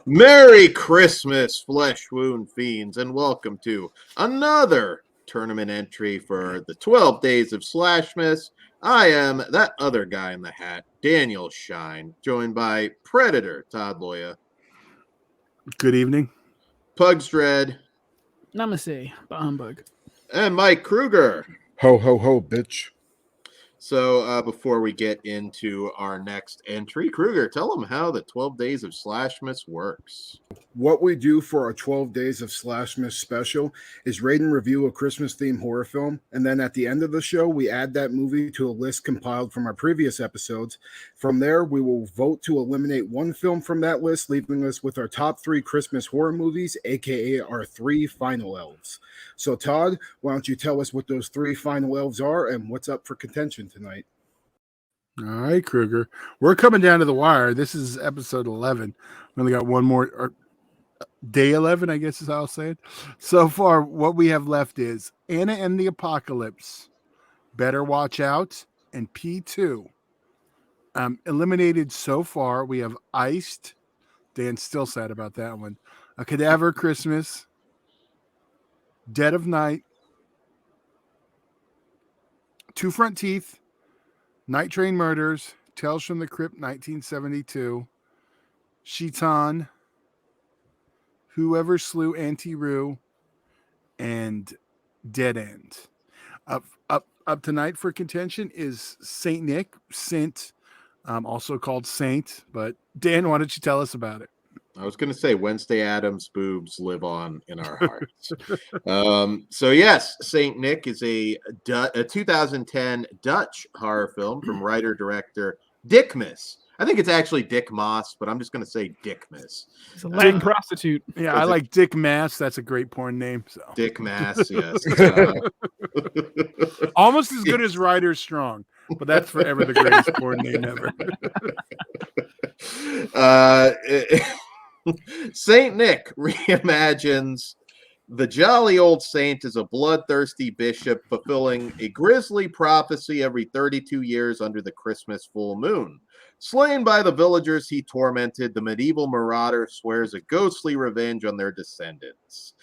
Merry Christmas, flesh wound fiends, and welcome to another tournament entry for the 12 Days of SLASHmas. I am that other guy in the hat, Daniel Shine, joined by Predator Todd Loya, Good evening. Pugs Dread, Namaste, bah humbug. and Mike Kruger. Ho, ho, ho, bitch. So before we get into our next entry, Kruger, tell them how the 12 Days of SLASHmas works. What we do for our 12 Days of SLASHmas special is rate and review a Christmas-themed horror film, and then at the end of the show, we add that movie to a list compiled from our previous episodes. From there, we will vote to eliminate one film from that list, leaving us with our top 3 Christmas horror movies, aka our 3 final elves. So, Todd, why don't you tell us what those 3 final elves are and what's up for contention tonight? All right, Kruger. We're coming down to the wire. This is episode 11. We only got one more, or day 11, I guess is how I'll say it. So far, what we have left is Anna and the Apocalypse, Better Watch Out, and P2. Eliminated so far, we have Iced. Dan's still sad about that one. A Cadaver Christmas, Dead of Night, Two Front Teeth, Night Train Murders, Tales from the Crypt 1972, Shitan, Whoever Slew Auntie Roo, and Dead End. Up tonight for contention is Saint Nick, SINT, also called Saint. But Dan, why don't you tell us about it? I was going to say Wednesday Addams' boobs live on in our hearts. So yes, Saint Nick is a 2010 Dutch horror film from writer-director Dick Miss. I think it's actually Dick Moss, but I'm just going to say Dick Miss. He's a Latin prostitute. Yeah, I like Dick Mass. That's a great porn name. So Dick Mass, yes. Almost as good as Ryder Strong, but that's forever the greatest porn name ever. Saint Nick reimagines the jolly old saint as a bloodthirsty bishop fulfilling a grisly prophecy every 32 years under the Christmas full moon. Slain by the villagers he tormented, the medieval marauder swears a ghostly revenge on their descendants.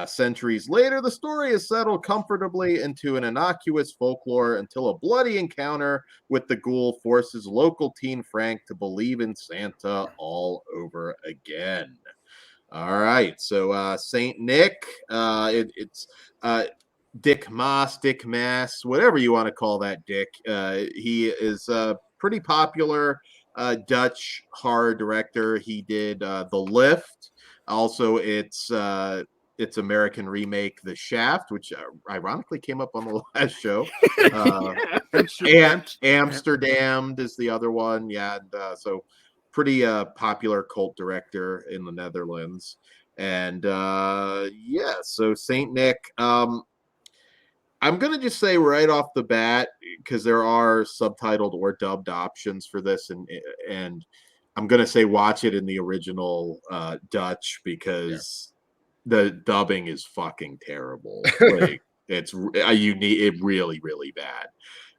Centuries later, the story is settled comfortably into an innocuous folklore until a bloody encounter with the ghoul forces local teen Frank to believe in Santa all over again. All right, so Saint Nick, it's Dick Moss, Dick Mass, whatever you want to call that Dick. He is pretty popular Dutch horror director. He did The Lift. Also, its American remake, The Shaft, which ironically came up on the last show. Amsterdam is the other one. Yeah, and so pretty popular cult director in the Netherlands. And yeah, so Saint Nick. I'm going to just say right off the bat, because there are subtitled or dubbed options for this, and I'm going to say watch it in the original Dutch because the dubbing is fucking terrible. Like, it's really, really bad.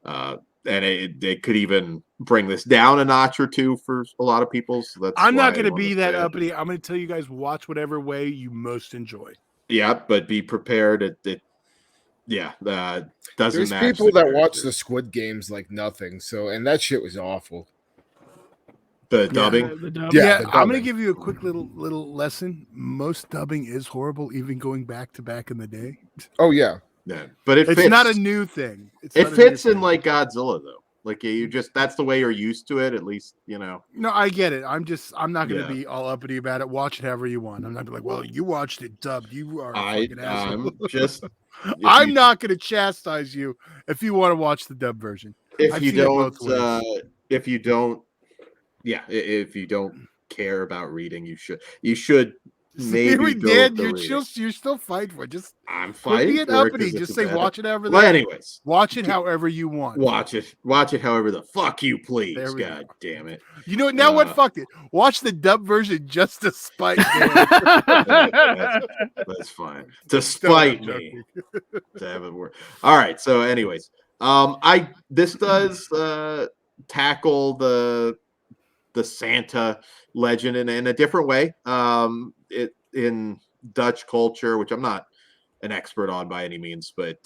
And it could even bring this down a notch or two for a lot that people. So that's I'm not going to be that uppity. I'm going to tell you guys, watch whatever way you most enjoy. Yeah, but be prepared. Doesn't There's match people that watch the Squid Games like nothing, and that shit was awful. The dubbing? The dub. Yeah, the dubbing. I'm going to give you a quick little lesson. Most dubbing is horrible, even going back in the day. Oh, yeah. Yeah, but it It's fits. not a new thing. It fits in like Godzilla, though. Like you just that's the way you're used to it. At least you know. No, I get it. I'm not going to be all uppity about it. Watch it however you want. I'm not like, well, you watched it dubbed. You are a fucking asshole. I'm not going to chastise you if you want to watch the dub version. If you don't care about reading, you should maybe you're still fighting for it. I'm fighting it for uppity. Just say watch it however. Well, anyways, watch it however you want. Watch it however the fuck you please. God damn it! You know now what? Fuck it. Watch the dub version just to spite. That's fine. To spite me. To have it work. All right. So, anyways, this does tackle the the Santa legend in a different way. In Dutch culture, which I'm not an expert on by any means, but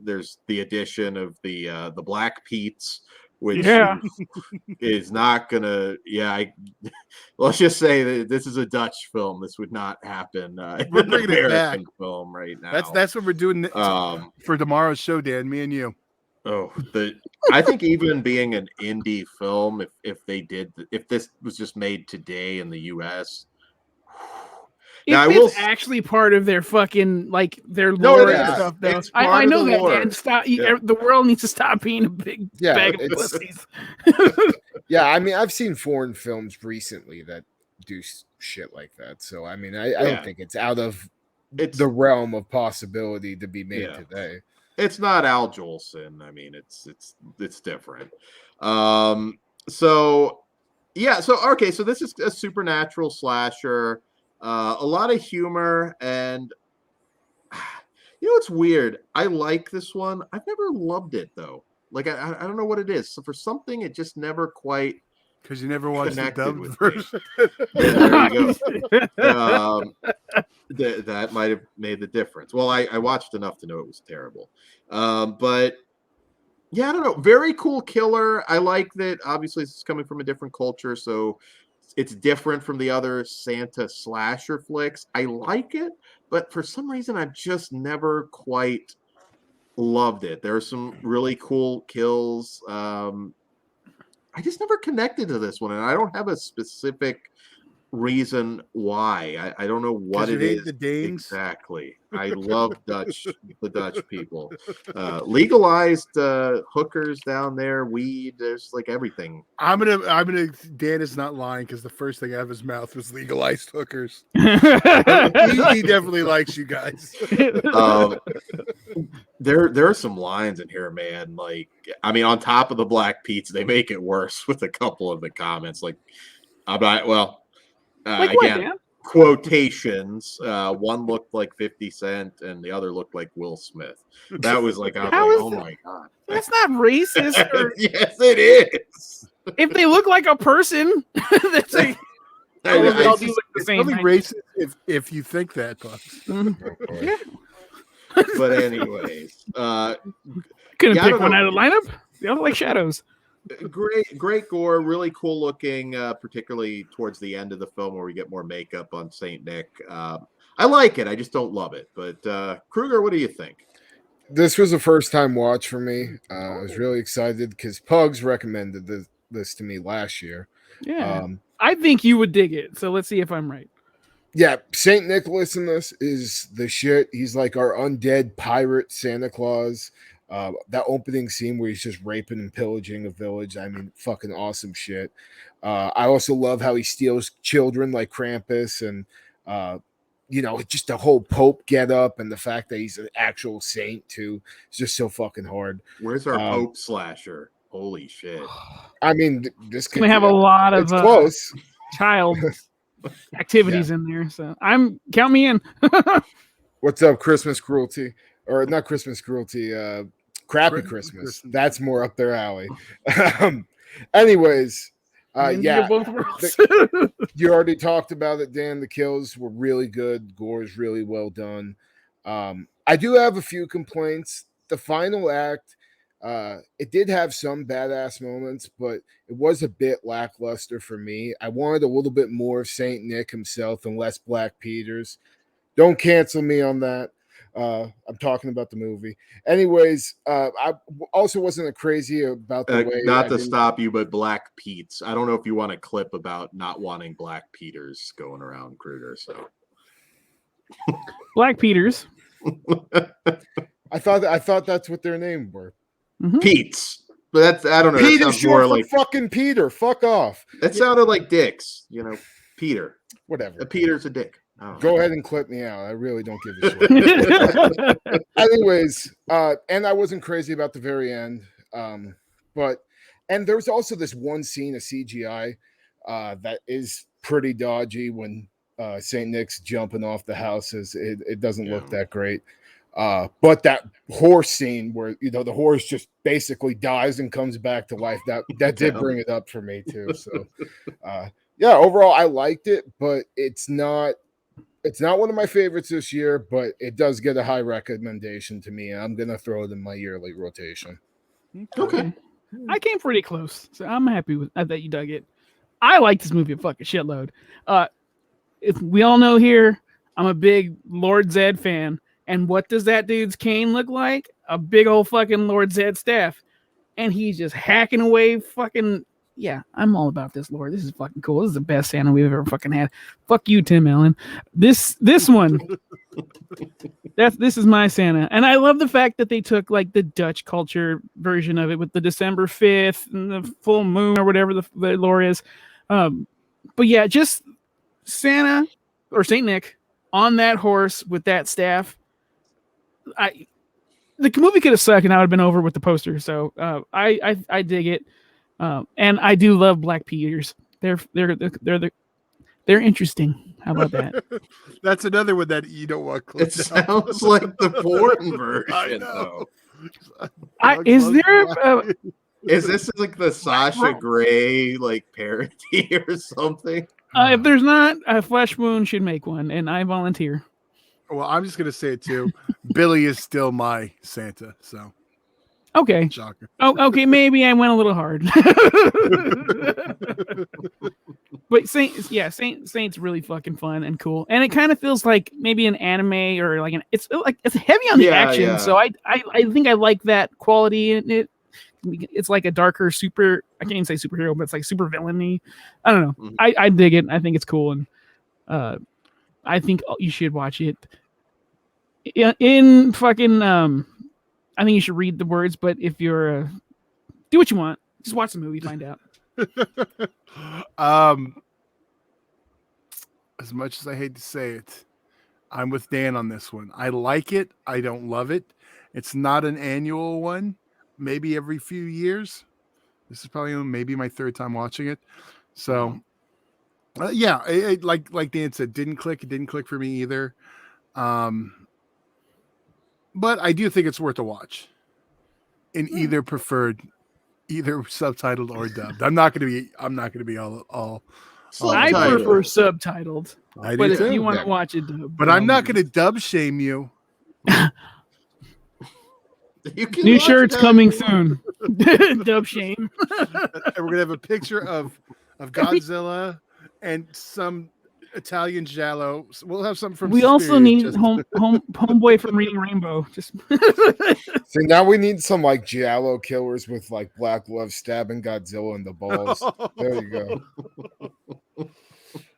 there's the addition of the Black Pete's, which is not gonna. Let's just say that this is a Dutch film. This would not happen. We're In an bringing it back. American film right now. That's what we're doing for tomorrow's show, Dan. Me and you. I think even being an indie film, if this was just made today in the U.S. If it's actually part of their fucking their lore and stuff, though. I know that, Dan. Stop. The world needs to stop being a big bag of pussies. Yeah, I mean, I've seen foreign films recently that do shit like that. So, I mean, I don't think it's out of the realm of possibility to be made today. It's not Al Jolson. I mean, it's different. So this is a supernatural slasher. A lot of humor, and it's weird. I like this one. I've never loved it though. Like I don't know what it is. So for something, it just never quite. Because you never watched the dubbed version. There you go. That might have made the difference. Well, I watched enough to know it was terrible. But yeah, I don't know. Very cool killer. I like that. Obviously, it's coming from a different culture, so it's different from the other Santa slasher flicks. I like it, but for some reason, I've just never quite loved it. There are some really cool kills. I just never connected to this one, and I don't have a specific reason why. I don't know what it is. The Danes? Exactly. I love the Dutch people. Legalized hookers down there, weed, there's like everything. I'm gonna Dan is not lying because the first thing out of his mouth was legalized hookers. he definitely likes you guys. There are some lines in here, man. Like, I mean, on top of the Black Pete's, they make it worse with a couple of the comments. Like, again, quotations. One looked like 50 Cent and the other looked like Will Smith. That was like, oh my God. That's not racist. Yes, it is. If they look like a person, that's like, they all do look the same. It's only racist if you think that, Bucks. But anyways. Couldn't pick one out of the lineup. They all like shadows. Great gore, really cool looking, particularly towards the end of the film where we get more makeup on Saint Nick. I like it. I just don't love it. But Kruger, what do you think? This was a first time watch for me. I was really excited because Pugs recommended this to me last year. Yeah, I think you would dig it. So let's see if I'm right. Yeah, Saint Nicholas in this is the shit. He's like our undead pirate Santa Claus. That opening scene where he's just raping and pillaging a village. I mean, fucking awesome shit. I also love how he steals children like Krampus and, just the whole Pope get up and the fact that he's an actual saint too. It's just so fucking hard. Where's our Pope slasher? Holy shit. I mean, this could have a lot of close child activities in there. So count me in. What's up, Christmas cruelty? Or not Christmas cruelty, Crappy Christmas. That's more up their alley. Anyways, both worlds. You already talked about it, Dan. The kills were really good. Gore is really well done. I do have a few complaints. The final act, it did have some badass moments, but it was a bit lackluster for me. I wanted a little bit more of Saint Nick himself and less Black Peters. Don't cancel me on that. I'm talking about the movie. Anyways, I also wasn't crazy about the way. Not to stop you, but Black Pete's. I don't know if you want a clip about not wanting Black Peters going around, Kruger. So, Black Peters. I thought that's what their name were. Mm-hmm. Pete's. But I don't know. Peter's short for fucking Peter. Fuck off. That sounded like dicks. Peter. Whatever. Peter's a dick. Go ahead and clip me out. I really don't give a shit. Anyways, and I wasn't crazy about the very end. And there was also this one scene of CGI that is pretty dodgy when Saint Nick's jumping off the houses. It doesn't look that great. But that horse scene where the horse just basically dies and comes back to life, that did bring it up for me too. So yeah, overall I liked it, but it's not one of my favorites this year, but it does get a high recommendation to me. I'm gonna throw it in my yearly rotation. Okay. I came pretty close, so I'm happy with that you dug it. I like this movie a fucking shitload. If we all know here, I'm a big Lord Zed fan. And what does that dude's cane look like? A big old fucking Lord Zed staff. And he's just hacking away fucking... Yeah, I'm all about this, Lord. This is fucking cool. This is the best Santa we've ever fucking had. Fuck you, Tim Allen. This one... This is my Santa. And I love the fact that they took like the Dutch culture version of it with the December 5th and the full moon or whatever the lore is. But yeah, just Santa or Saint Nick on that horse with that staff. The movie could have sucked and I would have been over with the poster. So I dig it, and I do love black pea eaters. They're interesting. How about that? That's another one that you don't want. It sounds like the porn version. I know. Is this like the Sasha Grey like parody or something? If there's not, Flesh Wound should make one, and I volunteer. Well, I'm just gonna say it too. Billy is still my Santa, so okay. Shocker. Oh, okay. Maybe I went a little hard. But Saint's really fucking fun and cool, and it kind of feels like maybe an anime or like it's heavy on the action. Yeah. So I think I like that quality in it. It's like a darker super. I can't even say superhero, but it's like super villainy. I don't know. Mm-hmm. I dig it. I think it's cool, and I think you should watch it. In fucking I think you should read the words, but if you're do what you want, just watch the movie, find out. As much as I hate to say it, I'm with Dan on this one. I like it. I don't love it. It's not an annual one. Maybe every few years. This is probably maybe my third time watching it. So, yeah, it, like Dan said, didn't click. It didn't click for me either. But I do think it's worth a watch. In either subtitled or dubbed. I'm not going to be all I prefer subtitled. I do but too. If you want to watch it dubbed. But I'm not going to dub shame you. New shirts coming soon. Dub shame. And we're gonna have a picture of Godzilla and some Italian giallo. We'll have something from. We also need homeboy from Reading Rainbow. Just so now we need some like giallo killers with like black gloves stabbing Godzilla in the balls. There you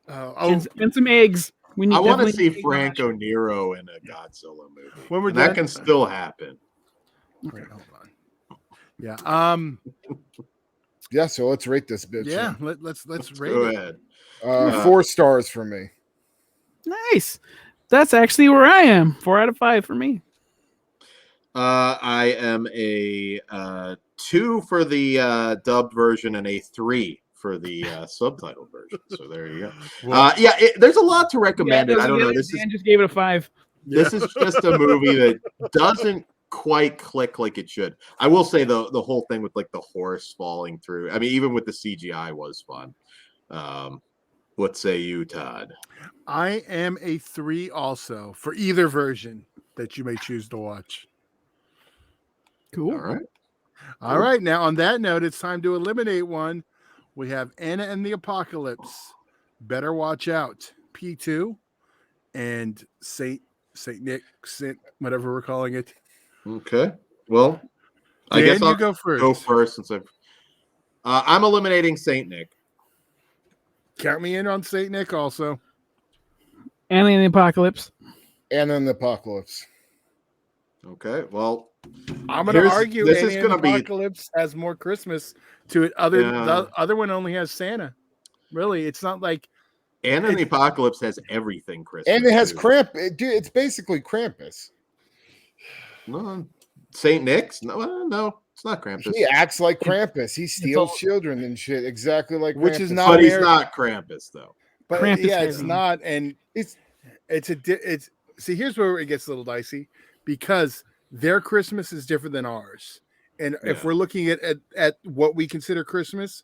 go. And some eggs. I want to see Franco Nero in a Godzilla movie. That can still happen. Okay, hold on. Yeah. Yeah. So let's rate this bitch. Yeah. Let's rate go it. ahead. 4 stars for me. Nice. That's actually where I am. 4 out of 5 for me. I am a 2 for the dubbed version and a 3 for the subtitled version. So there you go. Well, there's a lot to recommend. I don't know. Dan just gave it a 5. This is just a movie that doesn't quite click like it should. I will say the whole thing with like the horse falling through. I mean, even with the CGI was fun. What say you, Todd? I am a 3 also for either version that you may choose to watch. Cool. All right. Now on that note, it's time to eliminate one. We have Anna and the Apocalypse, Better Watch Out, P2, and Saint Nick, whatever we're calling it. Okay. Well, I guess I'll go first since I'm eliminating Saint Nick. Count me in on Saint Nick also. Anna and the Apocalypse. Anna and the Apocalypse. Okay. Well, I'm going to argue this is going to be Apocalypse has more Christmas to it. The other one only has Santa. Really, it's not like Anna and the Apocalypse has everything Christmas. And it has Krampus. Dude, it's basically Krampus. No, Saint Nick's? No, it's not Krampus. He acts like Krampus. He steals children and shit, exactly like Krampus. Which is not. But he's not Krampus though. But Krampus it's not, and it's. See, here's where it gets a little dicey because their Christmas is different than ours. And if Yeah. we're looking at what we consider Christmas,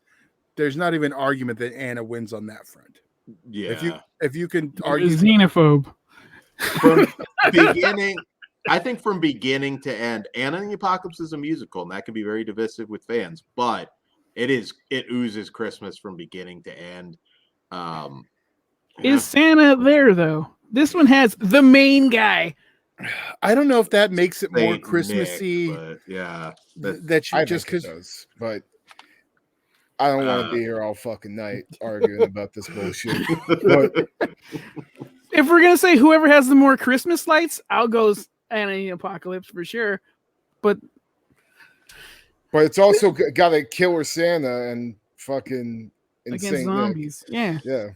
there's not even an argument that Anna wins on that front. Yeah. If you can You're a argue, xenophobe. From beginning, I think from beginning to end, Anna and the Apocalypse is a musical, and that can be very divisive with fans, but it oozes Christmas from beginning to end. Is Santa there though? This one has the main guy. I don't know if that makes it more Saint Nick, Christmassy. but yeah, That you I just think it because does, but I don't want to be here all fucking night arguing about this bullshit. But If we're gonna say whoever has the more Christmas lights, I'll go Anna and the Apocalypse for sure. But it's also got a killer Santa and fucking against insane zombies, yeah, Yeah.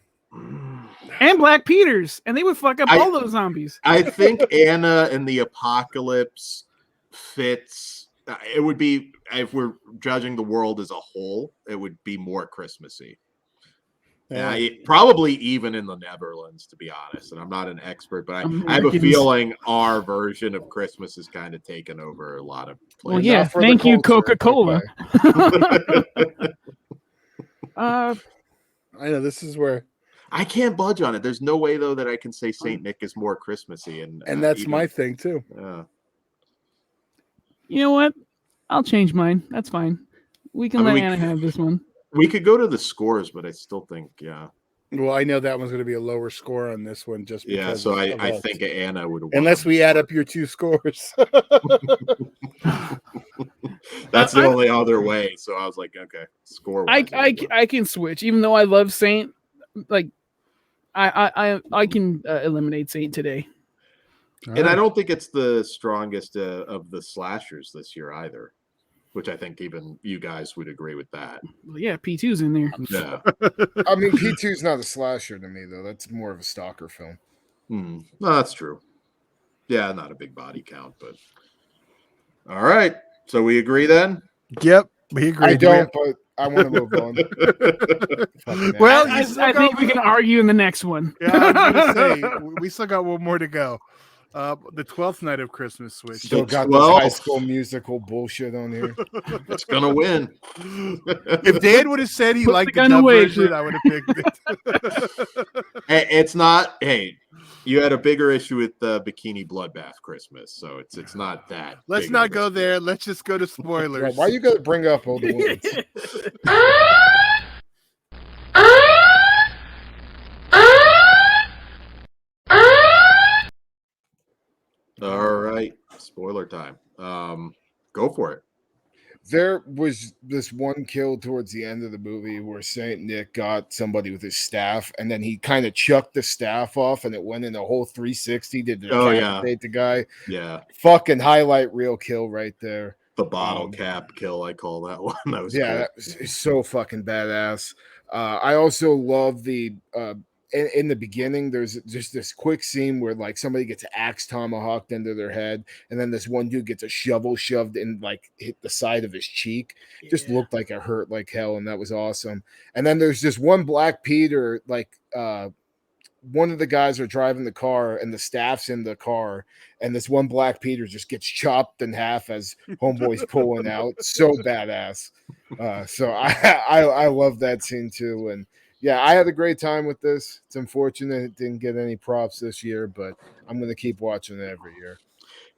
and Black Peters, and they would fuck up all those zombies. I think Anna and the Apocalypse fits. It would be, if we're judging the world as a whole, it would be more Christmassy. Yeah, probably even in the Netherlands, to be honest. And I'm not an expert, but I have a Americans. feeling our version of Christmas has kind of taken over a lot of Well, places. yeah, Not for the thank you, culture, Coca-Cola. I know this is where, I can't budge on it. There's no way though that I can say Saint Nick is more Christmassy, and that's even- my thing too. You know what? I'll change mine. That's fine. We can I mean, let Anna have this one. we could go to the scores, but I still think Well, I know that one's going to be a lower score on this one, just yeah. because So of I us. think Anna would win. unless we add up your two scores. That's the only other way. So I was like, okay, score. I can switch, even though I love Saint. Like, I can eliminate Saint today. And I don't think it's the strongest of the slashers this year either, which I think even you guys would agree with that. Well, yeah, P2's in there. Yeah. I mean, P2 is not a slasher to me, though. That's more of a stalker film. No, that's true. Yeah, not a big body count, but all right. So we agree then? Yep, we agree. I don't, but I want to move on. Fucking Well, ass. I, you still I got- think we can argue in the next one. Yeah, I was gonna say we still got one more to go. The 12th night of Christmas switch. Still got this 12. High School Musical bullshit on here. It's gonna win. If Dan would have said he Put liked the the gun dub away, version, Drew. I would have picked it. It's not. Hey, you had a bigger issue with Bikini Bloodbath Christmas, so it's not that. Let's big not of a go deal. there. Let's just go to spoilers. Why you got to bring up old wounds? All right, spoiler time. Go for it. There was this one kill towards the end of the movie where Saint Nick got somebody with his staff, and then he kind of chucked the staff off, and it went in a whole 360 to decapitate the guy. Yeah, Fucking highlight reel kill right there. the bottle cap kill. I call that one. That was Yeah, cool. that was so fucking badass. I also love the in the beginning, there's just this quick scene where like somebody gets an axe tomahawked into their head, and then this one dude gets a shovel shoved in, like hit the side of his cheek. Just Yeah. looked like it hurt like hell, and that was awesome. And then there's this one Black Peter, like one of the guys are driving the car, and the staff's in the car, and this one Black Peter just gets chopped in half as homeboy's pulling out. So badass. So I love that scene too, and yeah, I had a great time with this. It's unfortunate it didn't get any props this year, but I'm going to keep watching it every year.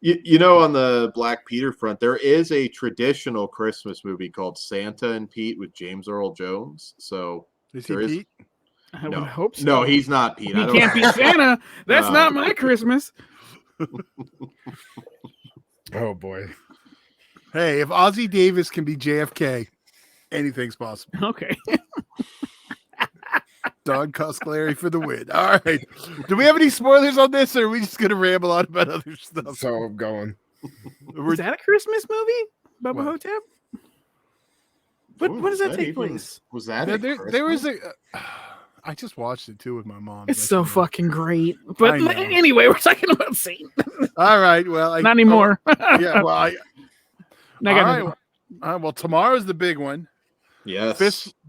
You know, on the Black Peter front, there is a traditional Christmas movie called Santa and Pete with James Earl Jones. So Is he there is- Pete? I No. would hope so. no, he's not Pete. He I don't can't be Santa. That's No. not my Christmas. Oh boy. Hey, if Ozzie Davis can be JFK, anything's possible. Okay. Don Cosclary for the win. All right. Do we have any spoilers on this, or are we just going to ramble on about other stuff? So I'm going. Is that a Christmas movie? Bubba What? Hotep? What does that take place? Was that Yeah, a there was Christmas? a. I just watched it too with my mom. It's That's so what it fucking great. But I know. anyway, we're talking about Satan. is. All right. Well, Not anymore. Yeah. Well, I all got right. Well, tomorrow's the big one. Yes.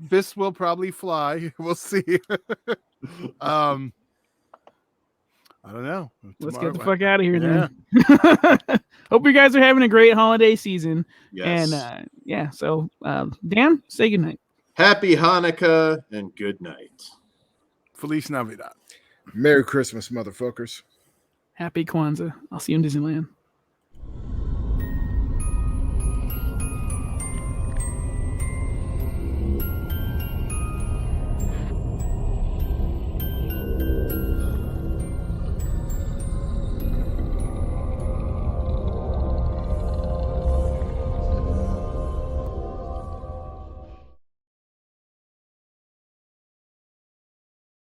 Fists will probably fly. We'll see. I don't know. Let's get the Tomorrow- fuck out of here Yeah. then. Hope you guys are having a great holiday season. Yes. And yeah, so Dan, say goodnight. Happy Hanukkah and good night. Feliz Navidad. Merry Christmas, motherfuckers. Happy Kwanzaa. I'll see you in Disneyland.